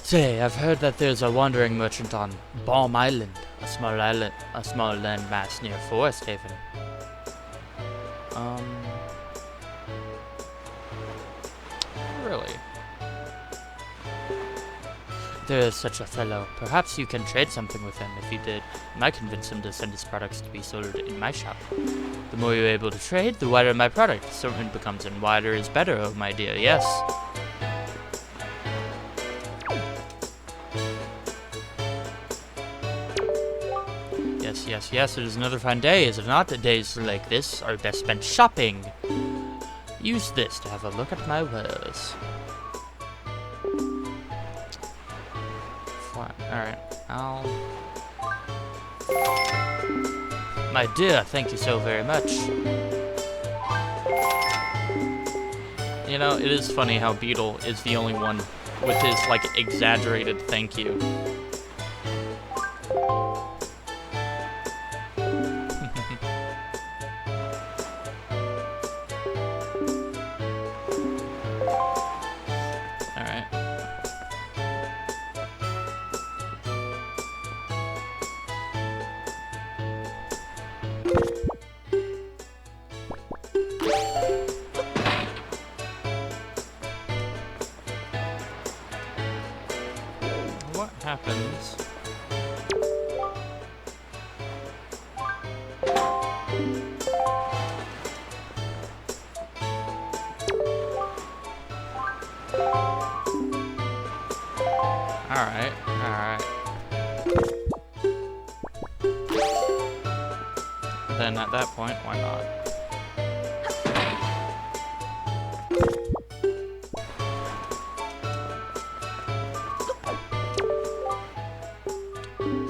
Say, I've heard that there's a wandering merchant on Balm Island, a small landmass near Forest Haven. Really? There is such a fellow. Perhaps you can trade something with him. If you did, I might convince him to send his products to be sold in my shop. The more you're able to trade, the wider my product assortment becomes, and wider is better, oh my dear, yes. Yes, it is another fine day, is it not? Days like this are best spent shopping. Use this to have a look at my wares. Fine, alright, My dear, thank you so very much. You know, it is funny how Beetle is the only one with his, like, exaggerated thank you. What happens? Alright. Then at that point, why not?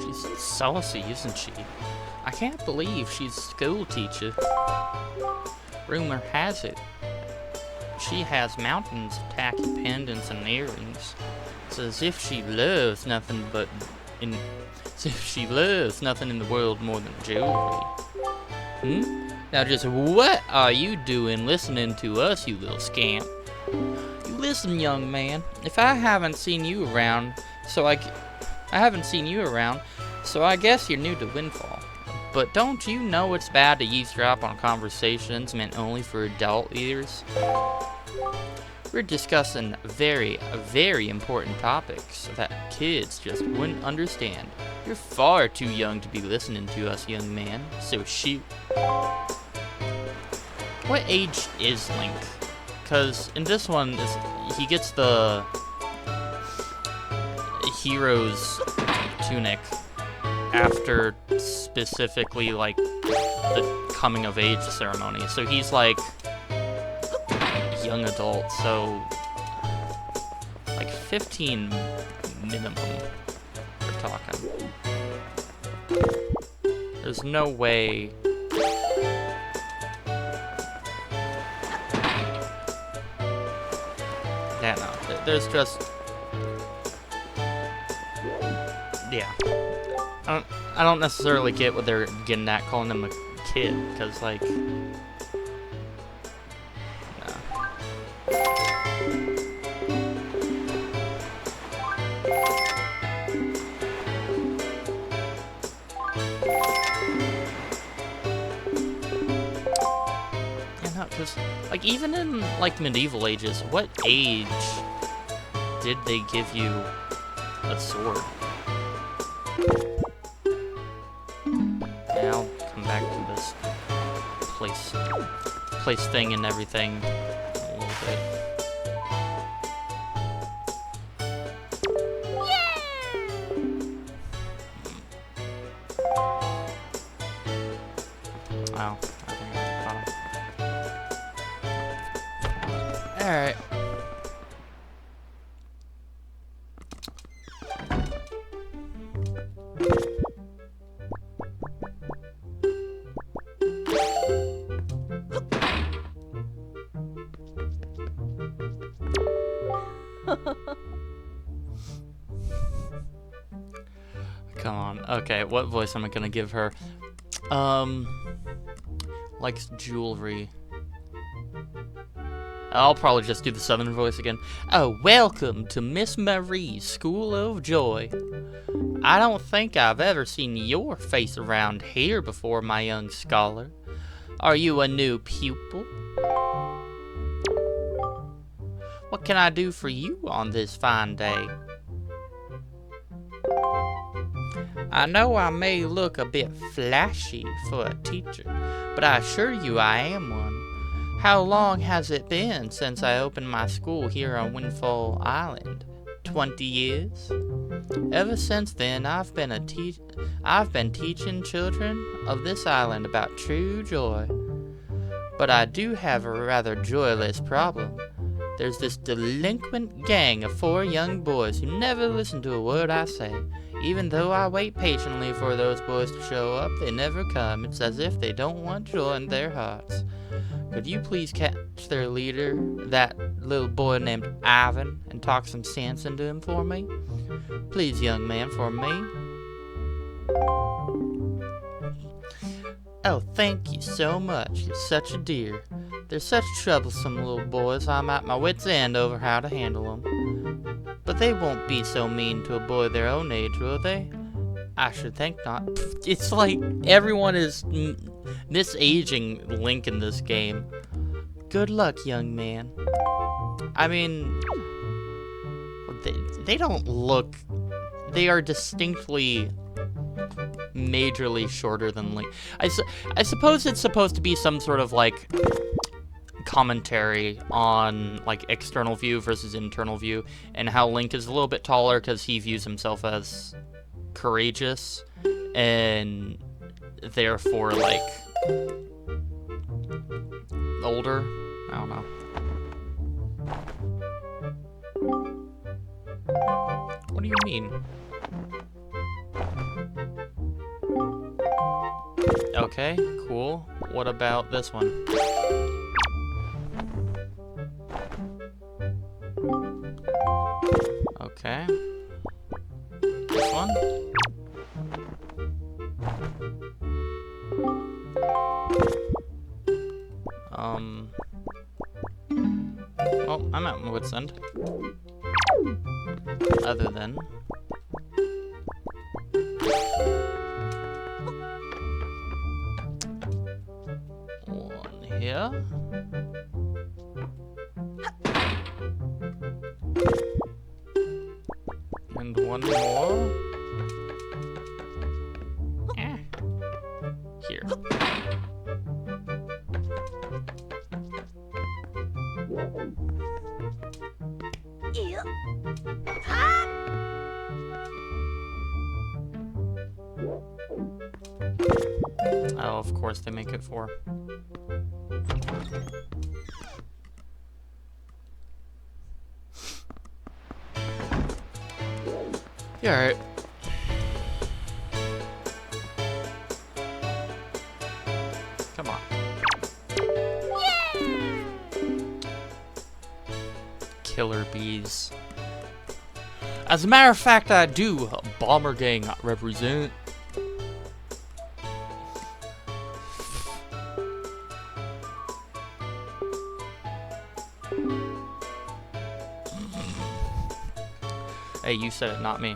She's saucy, isn't she? I can't believe she's a school teacher. Rumor has it she has mountains of tacky pendants and earrings. It's as if she loves nothing in the world more than jewelry. Now just what are you doing listening to us, you little scamp? You listen, young man. If I haven't seen you around, so I guess you're new to Windfall. But don't you know it's bad to eavesdrop on conversations meant only for adult ears? We're discussing very, very important topics that kids just wouldn't understand. You're far too young to be listening to us, young man, so shoot. What age is Link? Because in this one, he gets the hero's tunic after specifically, like, the coming of age ceremony. So he's like young adult, so like 15 minimum we're talking. There's no way. Yeah, no, there's just, yeah. I don't necessarily get what they're getting at calling him a kid, because, like, because, like, even in, like, medieval ages, what age did they give you a sword? Yeah, I'll come back to this place thing and everything a little bit. Wow, I think I caught him. Alright. Come on. Okay, what voice am I gonna give her? Likes jewelry. I'll probably just do the southern voice again. Oh, welcome to Miss Marie's School of Joy. I don't think I've ever seen your face around here before, my young scholar. Are you a new pupil? What can I do for you on this fine day? I know I may look a bit flashy for a teacher, but I assure you I am one. How long has it been since I opened my school here on Windfall Island? 20 years? Ever since then, I've been teaching children of this island about true joy. But I do have a rather joyless problem. There's this delinquent gang of 4 young boys who never listen to a word I say. Even though I wait patiently for those boys to show up, they never come. It's as if they don't want joy in their hearts. Could you please catch their leader, that little boy named Ivan, and talk some sense into him for me? Please, young man, for me. Oh, thank you so much. You're such a dear. They're such troublesome little boys, I'm at my wit's end over how to handle them. But they won't be so mean to a boy their own age, will they? I should think not. It's like everyone is misaging Link in this game. Good luck, young man. I mean, they don't look... They are distinctly majorly shorter than Link. I suppose it's supposed to be some sort of, like, commentary on, like, external view versus internal view, and how Link is a little bit taller because he views himself as courageous, and therefore, like, older. I don't know. What do you mean? Okay, cool. What about this one? Okay. This one? Well, I'm at my wit's end. Other than... one here. And one more. Here. Oh, of course they make it 4. You alright? Come on. Yay! Killer bees. As a matter of fact, I do. Bomber gang represent. Hey, you said it, not me.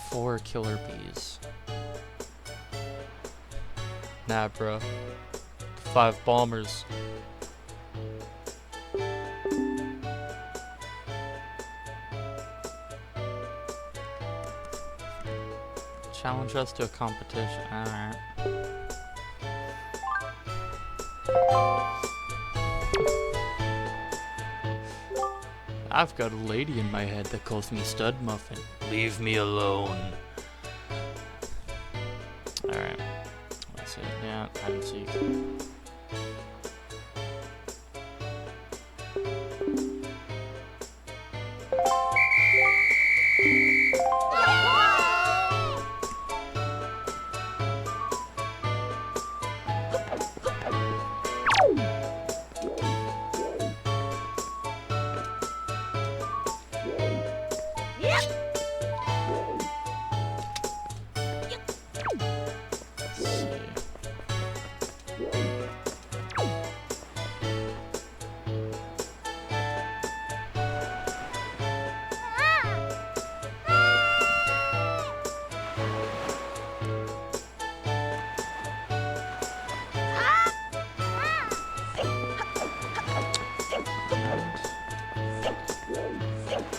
Four killer bees. Nah, bro. 5 bombers. Challenge us to a competition. Alright. I've got a lady in my head that calls me Stud Muffin. Leave me alone. Alright. That's it. Yeah, hide and seek.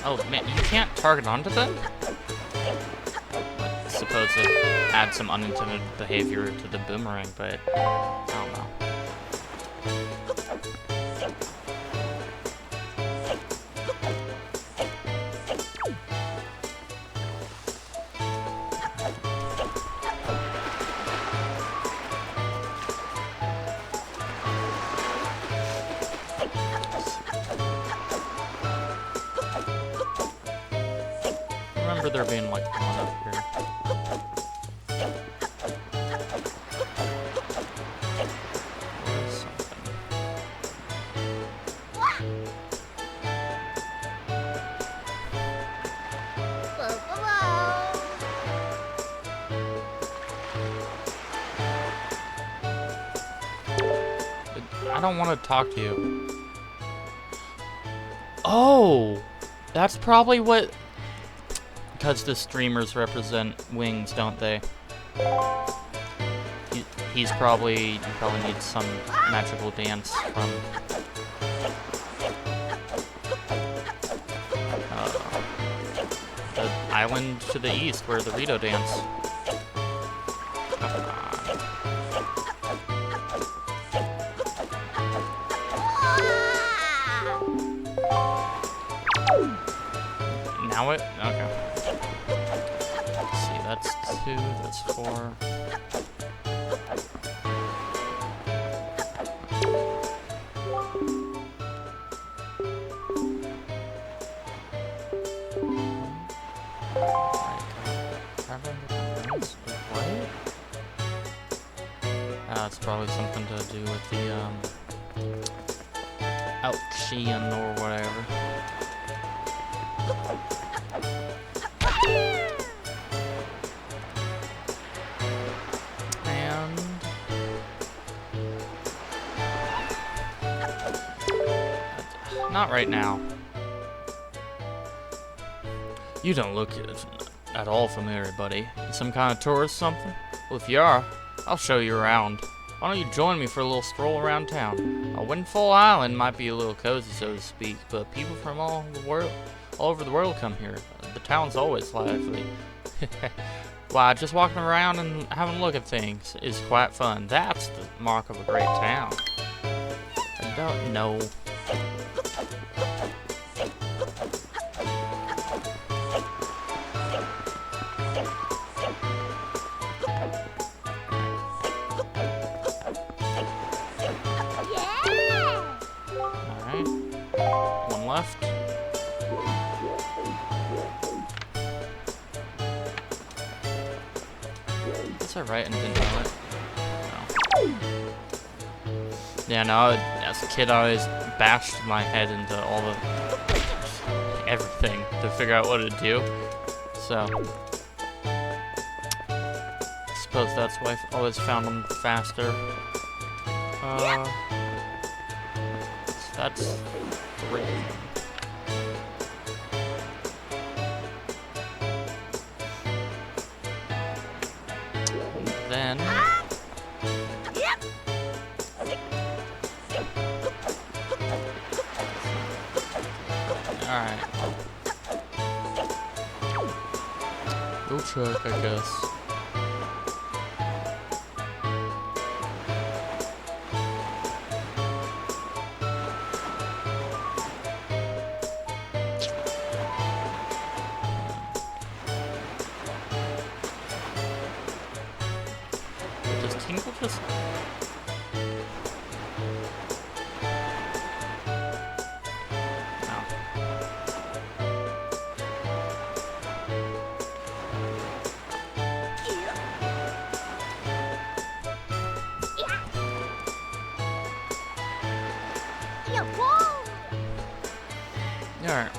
Oh man, you can't target onto them? I suppose it adds some unintended behavior to the boomerang, but I don't know. I remember there being like one up here. There's something. I don't want to talk to you. Oh! That's probably what... Because the streamers represent wings, don't they? You probably need some magical dance from the island to the east where the Rito dance. Come on. Now it? Okay. Let's see, that's 2, that's 4. It's probably something to do with the, Alchian or whatever. And... not right now. You don't look at all familiar, buddy. You some kind of tourist something? Well, if you are, I'll show you around. Why don't you join me for a little stroll around town? A Windfall Island might be a little cozy, so to speak, but people from all over the world come here. The town's always lively. Why, just walking around and having a look at things is quite fun. That's the mark of a great town. I don't know. Left. Is that right and didn't know it? No. Yeah, no, as a kid I always bashed my head into all the... everything to figure out what to do. So... I suppose that's why I always found them faster. So that's... 3. Then alright. Go check, I guess. Just... Alright.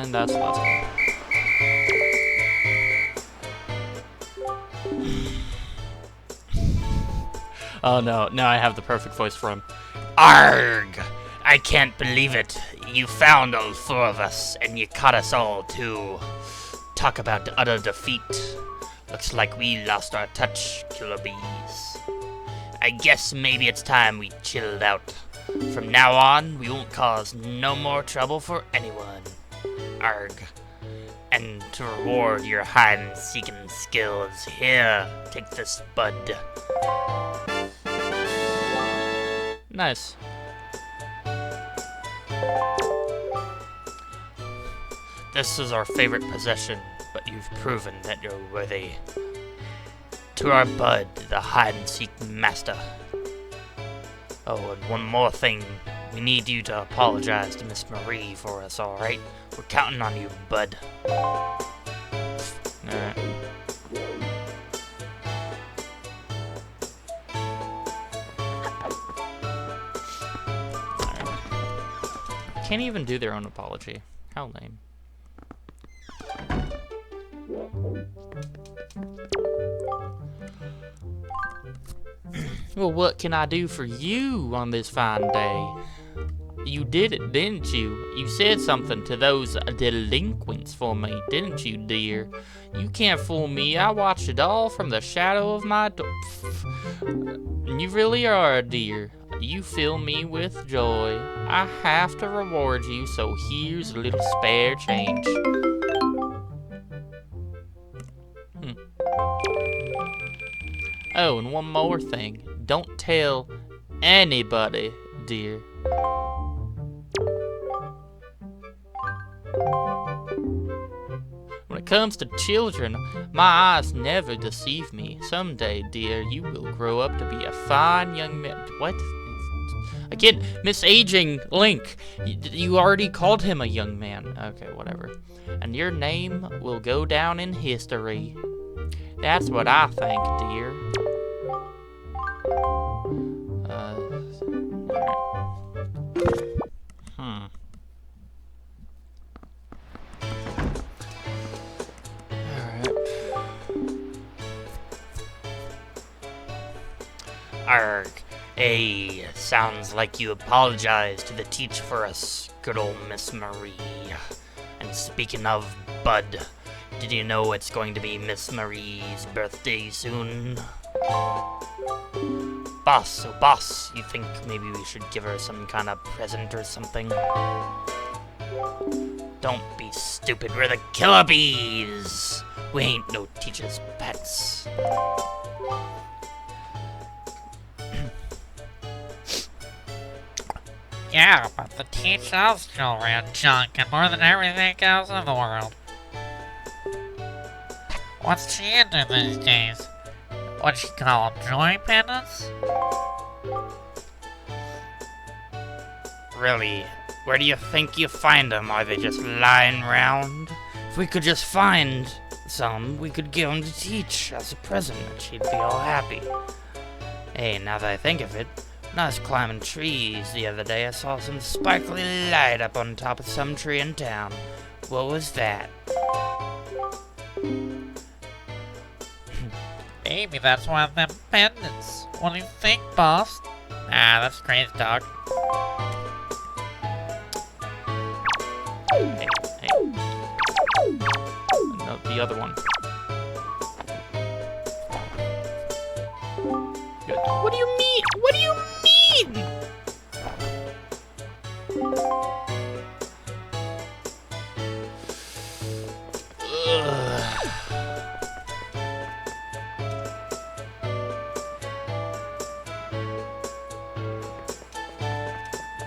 And that's Leslie. Oh no, now I have the perfect voice for him. Arg! I can't believe it. You found all four of us, and you caught us all too. Talk about utter defeat. Looks like we lost our touch, killer bees. I guess maybe it's time we chilled out. From now on, we won't cause no more trouble for anyone. Arg. And to reward your hide-and-seeking skills, here, take this bud. Nice. This is our favorite possession, but you've proven that you're worthy. To our bud, the hide-and-seek master. Oh, and one more thing. We need you to apologize to Miss Marie for us, alright? We're counting on you, bud. Alright. Can't even do their own apology. How lame. Well, what can I do for you on this fine day? You did it, didn't you? You said something to those delinquents for me, didn't you, dear? You can't fool me. I watched it all from the shadow of my door. You really are a dear. You fill me with joy. I have to reward you, so here's a little spare change. Oh, and one more thing. Don't tell anybody, dear. When it comes to children, my eyes never deceive me. Someday, dear, you will grow up to be a fine young man. What? Again, misaging Link. You already called him a young man. Okay, whatever. And your name will go down in history. That's what I think, dear. Arg. Hey, sounds like you apologized to the teacher for us, good old Miss Marie. And speaking of Bud, did you know it's going to be Miss Marie's birthday soon? Boss, oh boss, you think maybe we should give her some kind of present or something? Don't be stupid, we're the killer bees! We ain't no teacher's pets. Yeah, but the teacher still ran junk and more than everything else in the world. What's she into these days? What'd she call them, joy pendants? Really? Where do you think you find them? Are they just lying around? If we could just find some, we could give them to Teach as a present, and she'd be all happy. Hey, now that I think of it, when I was climbing trees the other day, I saw some sparkly light up on top of some tree in town. What was that? Maybe that's one of them pendants. What do you think, boss? Nah, that's crazy talk. Hey. No, the other one. Good. What do you mean? What do you mean?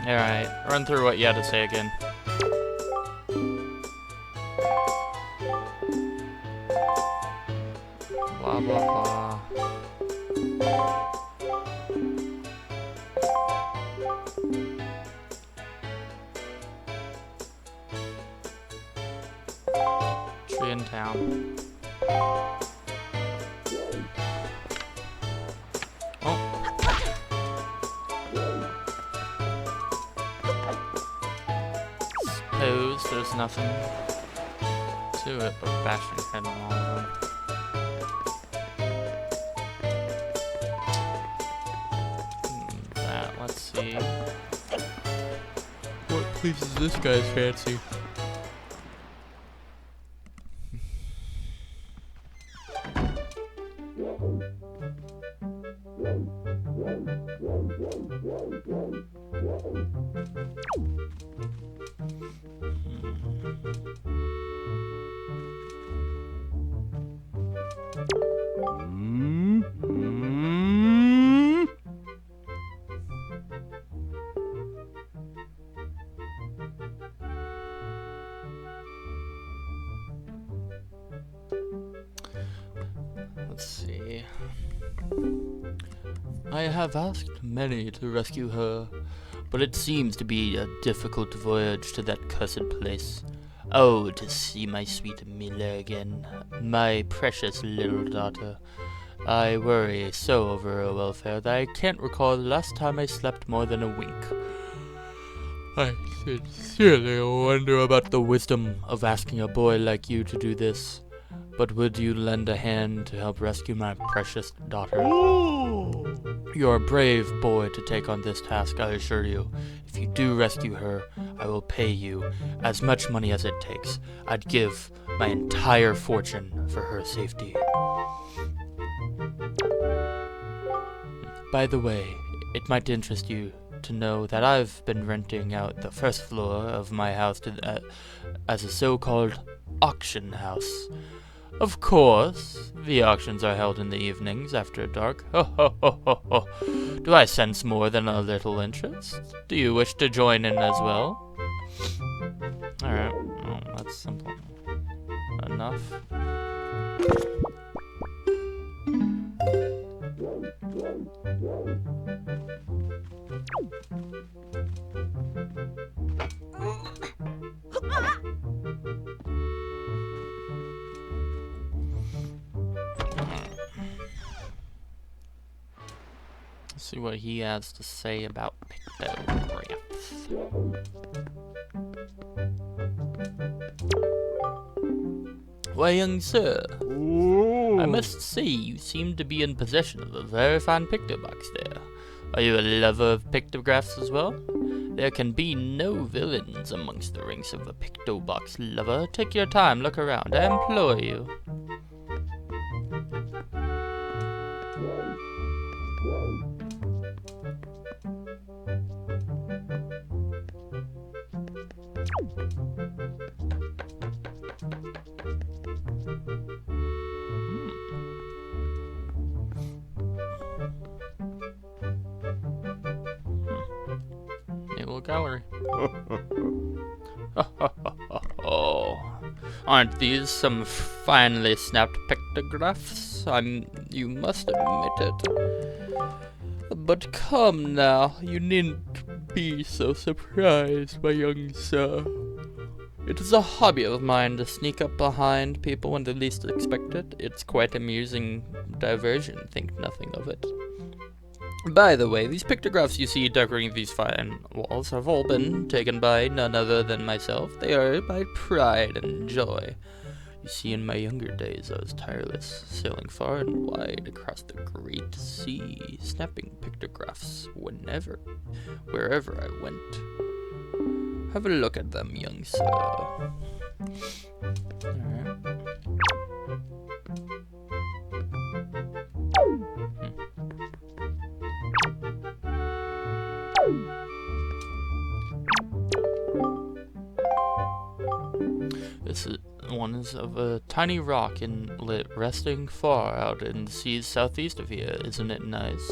Alright, run through what you had to say again. Blah, blah, blah. Tree in town. Suppose there's nothing. do it, but bashing head on all of them. That, let's see. What pleases this guy's fancy? Let's see. I have asked many to rescue her, but it seems to be a difficult voyage to that cursed place. Oh, to see my sweet Mila again, my precious little daughter. I worry so over her welfare that I can't recall the last time I slept more than a wink. I sincerely wonder about the wisdom of asking a boy like you to do this. But would you lend a hand to help rescue my precious daughter? You're a brave boy to take on this task, I assure you. If you do rescue her, I will pay you as much money as it takes. I'd give my entire fortune for her safety. By the way, it might interest you to know that I've been renting out the first floor of my house as a so-called auction house. Of course, the auctions are held in the evenings after dark. Ho ho ho ho ho. Do I sense more than a little interest? Do you wish to join in as well? Alright, well, that's simple enough. Let's see what he has to say about pictographs. Why, young sir, I must say you seem to be in possession of a very fine pictobox there. Are you a lover of pictographs as well? There can be no villains amongst the ranks of a pictobox lover. Take your time, look around, I implore you. Naval Gallery. Oh, aren't these some finely snapped pictographs? You must admit it. But come now, you needn't be so surprised, my young sir. It is a hobby of mine to sneak up behind people when they least expect it. It's quite amusing diversion, think nothing of it. By the way, these pictographs you see decorating these fine walls have all been taken by none other than myself. They are my pride and joy. You see, in my younger days, I was tireless, sailing far and wide across the great sea, snapping pictographs wherever I went. Have a look at them, young sir. Alright. This one is of a tiny rock inlet resting far out in the seas southeast of here. Isn't it nice?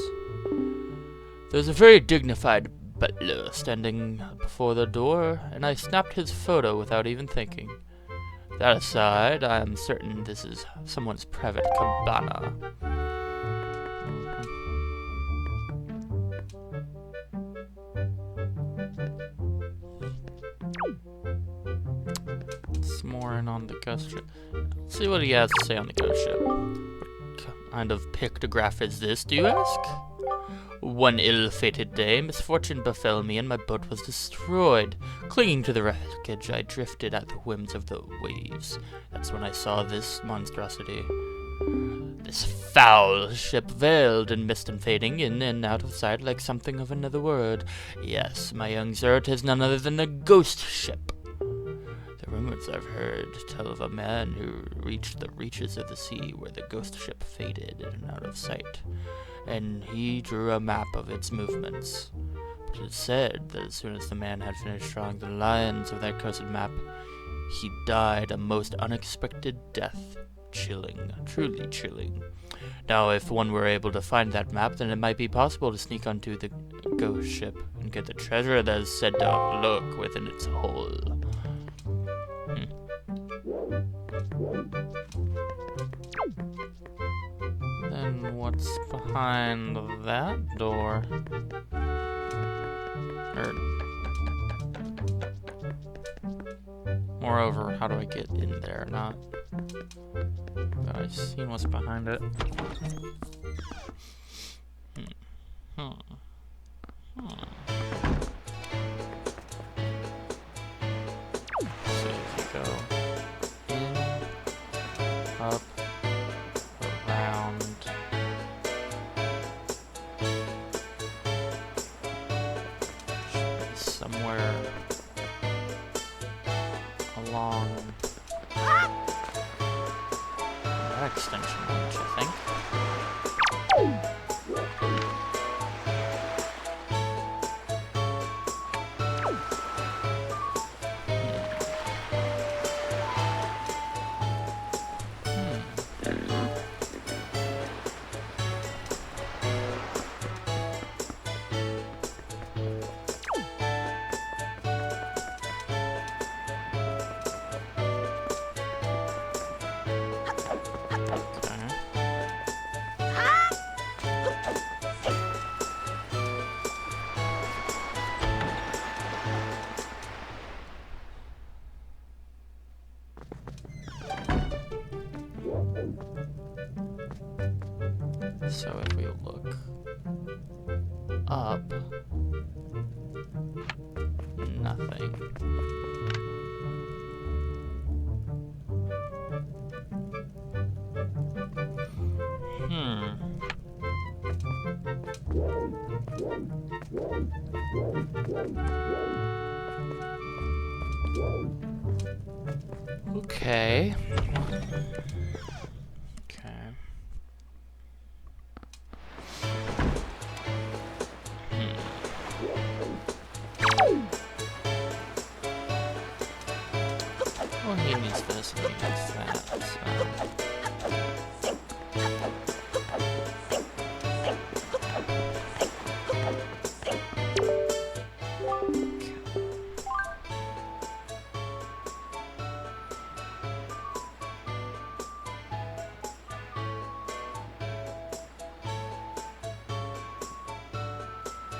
There's a very dignified butler standing before the door, and I snapped his photo without even thinking. That aside, I am certain this is someone's private cabana. Some more in on the ghost ship. Let's see what he has to say on the ghost ship. What kind of pictograph is this, do you ask? One ill-fated day, misfortune befell me and my boat was destroyed. Clinging to the wreckage, I drifted at the whims of the waves. That's when I saw this monstrosity. This foul ship veiled in mist and fading in and out of sight like something of another world. Yes, my young sir, 'tis none other than a ghost ship. The rumors I've heard tell of a man who reached the reaches of the sea where the ghost ship faded in and out of sight, and he drew a map of its movements. But it is said that as soon as the man had finished drawing the lines of that cursed map, he died a most unexpected death. Chilling, truly chilling. Now, if one were able to find that map, then it might be possible to sneak onto the ghost ship and get the treasure that is said to lurk within its hull. Then what's behind that door? Moreover, how do I get in there? Not that I've seen what's behind it. So if you go in, up, around, should be somewhere along that extension, don't you think? So if we look up, nothing. Okay. Well, he needs this and he needs that, so...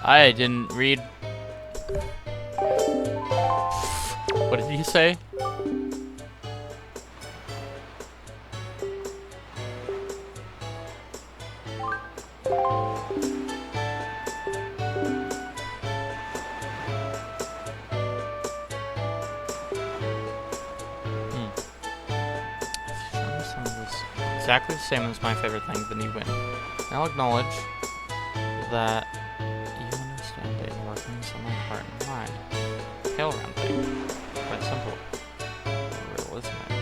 I didn't read... What did you say? Exactly the same as my favorite thing, then you win. I'll acknowledge that you understand the inner workings of my heart and mind. Tail round thing. Quite simple. Real, isn't it?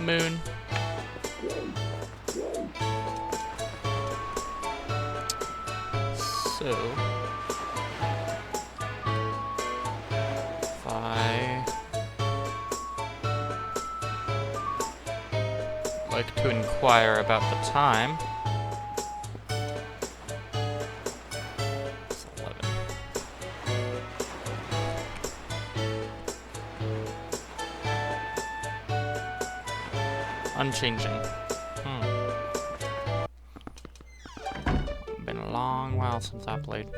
Moon. So... like to inquire about the time. It's 11. Unchanging. Been a long while since I played.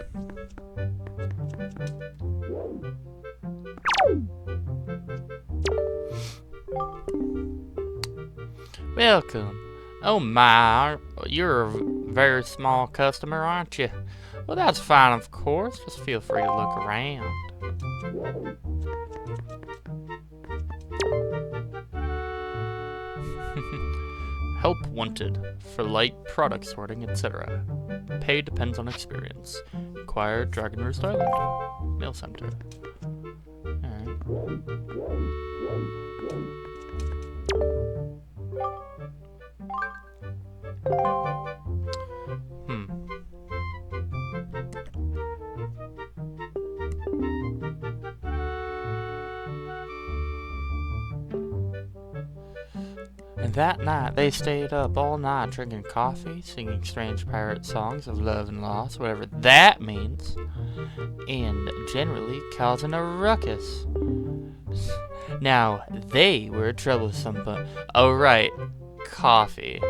Welcome. Oh my, you're a very small customer, aren't you? Well, that's fine, of course. Just feel free to look around. Help wanted for light product sorting, etc. Pay depends on experience. Required Dragon Roost Island. Mail center. Alright. And that night, they stayed up all night drinking coffee, singing strange pirate songs of love and loss, whatever that means, and generally causing a ruckus. Now, they were a troublesome bunch. Oh, right. Coffee.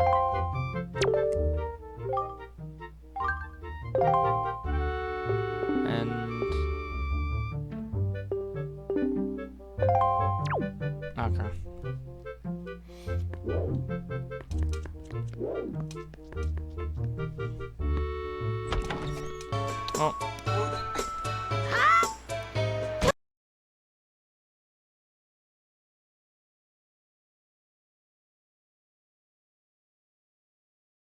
And... okay. Oh.